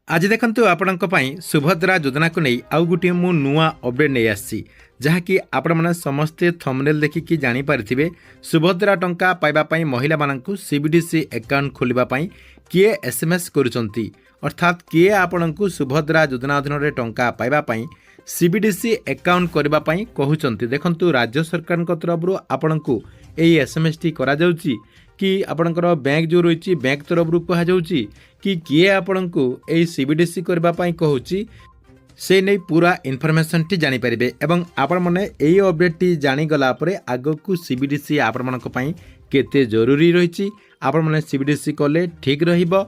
आज देखंतु आपणक पई सुभद्रा योजना को नहीं आउ गोटे मु नुआ अपडेट नहीं आसी जहाँकि आपण मैंने समस्ते थंबनेल देखिकी जानी पारिथिबे सुभद्रा टंका पाइबा पई महिला माननकु सीबीडीसी अकाउंट खोलिबा पई किए एसएमएस करूचंती अर्थात किए आपणकु सुभद्रा योजना अधीन रे टंका पाइबा पई सीबीडीसी अकाउंट करबा पई कहउचंती। देखंतु राज्य सरकार तरफ आपणकु एई एसएमएस टी करा जाउची कि आपणकर बैंक जो रही बैंक तरफ कह जाउची कि किए आपणकु एई सीबीडीसी करबा पई कहउची से नहीं पूरा इनफॉरमेशन टी जानी परिबे एवं आपण माने एई अपडेट टी जानी गला परे आगकु सीबीडीसी आपण मानक पई केते जरूरी रहिची आपण माने सीबीडीसी कले ठीक रहिबो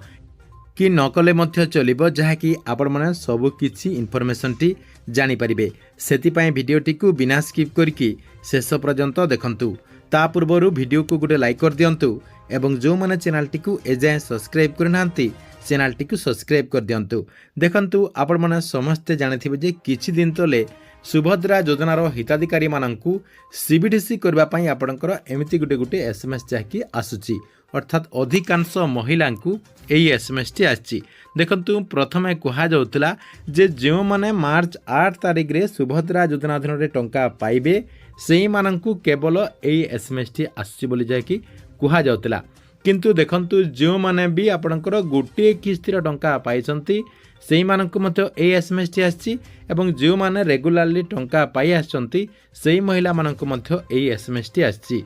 कि न कले मध्य चलिबो जहाँकि आपण माने सब किछि इनफॉरमेशन टी जानी परिबे। सेति पई वीडियो टी को बिना स्किप करके शेष पर्यंत देखंतु। ता पूर्वरु वीडियो को गोटे लाइक कर दियंतु एवं जो माने चैनल टी को एजाए सब्सक्राइब करनांती चैनल टी को सब्सक्राइब कर दियंतु। देखंतु आपण माने समस्ते जानिथिबे जे किछि दिन तले सुभद्रा योजनार हिताधिकारी माननकु सीबीडीसी करबा पई आपणकर एमिति गुटे गुटे एसएमएस जाकी आसुची अर्थात अधिकांश महिला एई एसएमएस टी आछि। देखंतु प्रथमे कहा जाउतला जे जो माने मार्च 8 तारिख रे सुभद्रा योजना अधीन रे टंका पाइबे सेही माननकु केवल एई एसएमएस टी आछि बोली जाकी कहा जाउतला। किंतु देखंतु जो माने भी आपणकर गोटे किस्तिर टंका पाइछंती सेही माननकु मते एई एसएमएस टी आछि एवं जो माने रेगुलारली टंका पाइ आछंती सेही महिला माननकु मते एई एसएमएस टी आछि।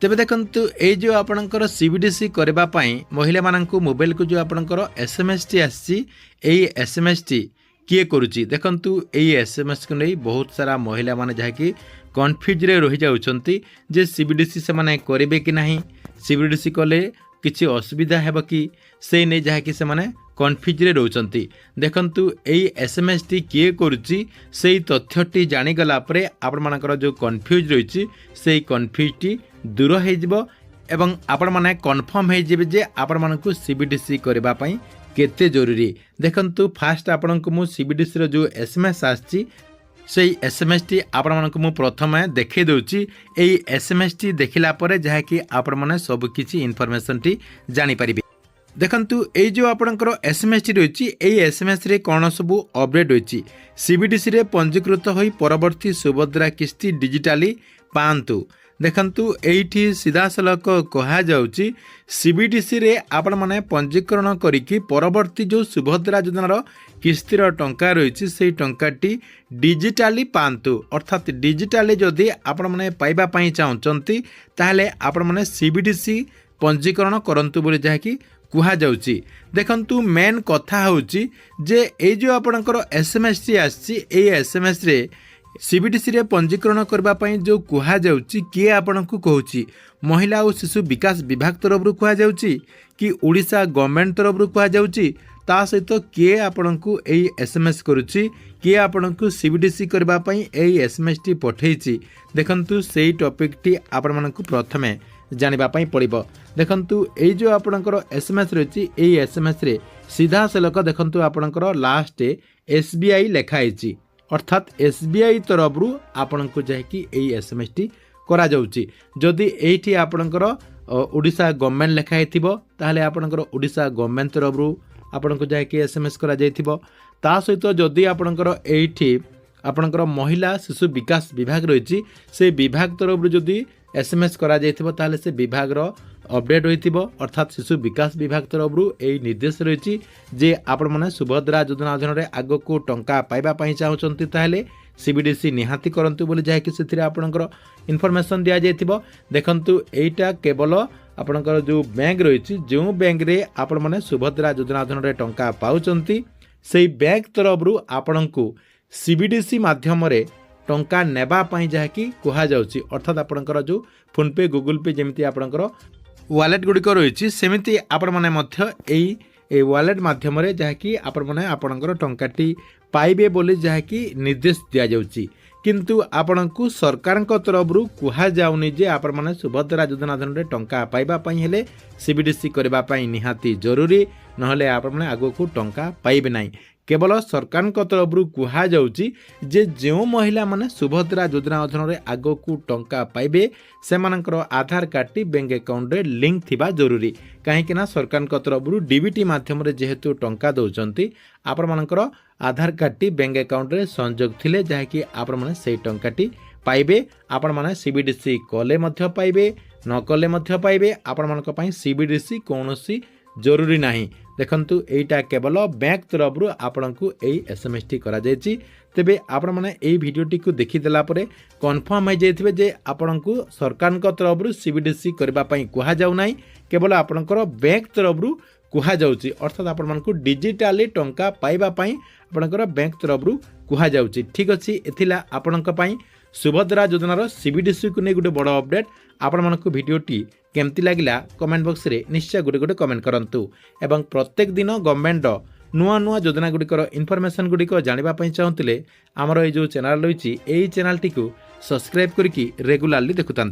तेबे देखंतु ए जो आपणकर सीबीडीसी करबा पई महिला माननकु मोबाइल को जो आपणकर एसएमएस टी आछि एई एसएमएस टी किए करूची। देखंतु एई एसएमएस को नहीं बहुत सारा महिला माने जहाँकि कन्फ्यूज रे रहि जाउछंती जे सीबीडीसी से माने करिवे कि नाही सीबीडीसी कले किछि असुविधा हेबो कि से नै जहाँकि से माने कन्फ्यूज रे रहउछंती। देखंतु एई एसएमएस टी किए करूची सेई तथ्यटी जानि गला परे आपण मानकर जो कन्फ्यूज रहिछि सेई कन्फ्यूज टी दूर हो जिवो एवं आपण माने कन्फर्म हो जिवे जे आपण मानकु सीबीडीसी करबा पई केते जरूरी। देखंतु फास्ट आपणकु मु सीबीडीसी रो जो एसएमएस आछि सेई एसएमएस टी आपण मानकु मु प्रथमे देखै दउची। एई एसएमएस टी देखिला परे जहा कि आपण माने सब किछि इन्फॉर्मेशन टी जानि परिबे। देखंतु एई जो आपणकर एसएमएस टी रहिछि एई एसएमएस रे कोन सब अपडेट होइछि सीबीडीसी रे पंजीकृत होई परवर्ती सुभद्रा किस्ती डिजिटली पांतु। देखंतु एठी सीधा सलक कहा जाउची सीबीडीसी रे आपण माने पंजीकरण करिकि परवर्ती जो सुभद्रा योजनार किस्तीर टंका रहिछि सेई टंकाटी डिजिटली पांतु अर्थात डिजिटली जदि आपण माने पाइबा पई चाहचंती ताहले आपण माने सीबीडीसी पंजीकरण करंतु बोली जाकी कुहा जाउची। देखंतु मेन कथा होउची जे ए जो आपणकर एसएमएस टी आछि ए एसएमएस रे सीबीडीसी रे पंजीकरण करबा पई जो कुहा जाउची किए आपणकु कहउची महिला और शिशु विकास विभाग तरफ रु कुहा जाउची कि ओडिशा गवर्नमेंट तरफ रु कुहा जाउची ता सहित किए आपणकु एई एसएमएस करूची किए आपणकु सीबीडीसी करबा पई एई एसएमएस टी पठेइची। देखंतु सेई टॉपिक टी आपण मानकु प्रथमे जानिबा पई पड़िबो। देखंतु एई जो आपणकर एसएमएस रहिची एई एसएमएस रे सीधा सलक देखंतु आपणकर लास्ट एसबीआई लेखा आइची अर्थात एसबीआई तरफ रु आपणकु जाकी एई एसएमएस टी करा जाउची। जदि एठी आपणकर ओडिशा गवर्नमेंट लेखा हेतिबो ताहले आपणकर ओडिशा गवर्नमेंट तरफ रु आपणकु जाकी एसएमएस करा जायथिबो। ता सहित जदि आपणकर एठी आपणकर महिला शिशु विकास विभाग रहिची से विभाग तरफ रु जदि एसएमएस करा जायथिबो ताहले से विभाग रो अपडेट होइथिबो अर्थात शिशु विकास विभाग तरफ रु एई निर्देश रहिची जे आपण माने सुभद्रा योजना अधीन रे आगो को टंका पाइबा पई चाहचंती ताहले सीबीडीसी निहाती करंतु बोली जाय कि सेथिरे आपणकर इन्फॉर्मेशन दिया जायथिबो। देखंतु एटा केवल आपणकर जो बैंक रहिची जो बैंक रे आपण माने सुभद्रा योजना अधीन रे टंका पाउचंती सेई बैंक तरफ रु आपणकु सीबीडीसी माध्यम रे टंका नेबा पई जाकी कहा जाउची अर्थात आपणकर जो फोन पे गूगल पे जेमिति आपणकर वालेट गुड़िक रही सेमती आपण मैंने एई वालेट माध्यम रे जहाँकि आपण मैंने आपणकर टंकाटी पाइबे बोली जहाँकि निर्देश दिया जाउची। किंतु आपणकु सरकार तरफ रु कुहा जाउनी जे आपण मैंने सुभद्रा योजना अधीन रे टंका पाइबा पई हेले सीबीडीसी करबा पई निहाती जरूरी नहले आपण मैंने आगो को टंका पाइबे नाही। केवल सरकार तरफ कहुच्छी जे जो महिला माने सुभद्रा योजना अधीन आगक टंका पाइबे से आधार कार्ड टी बैंक अकाउंट रे लिंक थिबा जरूरी कहीं सरकार तरफ डीबीटी माध्यम जेहेतु टंका दौरान आपण मानकर आधार कार्ड टी बैंक अकाउंट रे संजोग थिले जहाँकि आपण माने से टंकाटी पाइबे आपण माने सीबीडीसी कले मध्य पाइबे न कले मध्य पाइबे आपण मानक पई सीबीडीसी कौनसी जरूरी नहीं देखंतु एटा केवल बैंक तरफ आपको यही एसएमएस टी करा जायछि तेबे आपण माने एही वीडियोटी को देखि देला परे कन्फर्म हो जाइथिबे जे आपनको सरकार तरफ सीबीडीसी करबा पई कुहा जाउ नाही केवल आपणकर बैंक तरफ कुहा जाउछि अर्थात आपण मानकु डिजिटली टंका पाइबा पई आपणकर बैंक तरफ कुहा जाउछि ठीक अछि एथिला आपणक पई सुभद्रा योजनार सीबीडीसी को नहीं गोटे बड़ अपडेट आपण मानकु वीडियोटी केमती लगिला कमेंट बॉक्स रे निश्चय गोटे गोटे कमेंट करंतु एवं प्रत्येक दिन गवर्नमेंट नुआ नुआ योजना गुड़िकर इनफॉरमेशन गुड़िक जानिबा पई चाहुतिले हमर ए जो चैनल रहिछि एई चैनल टी को सब्सक्राइब करिकि रेगुलारली देखुतांतु।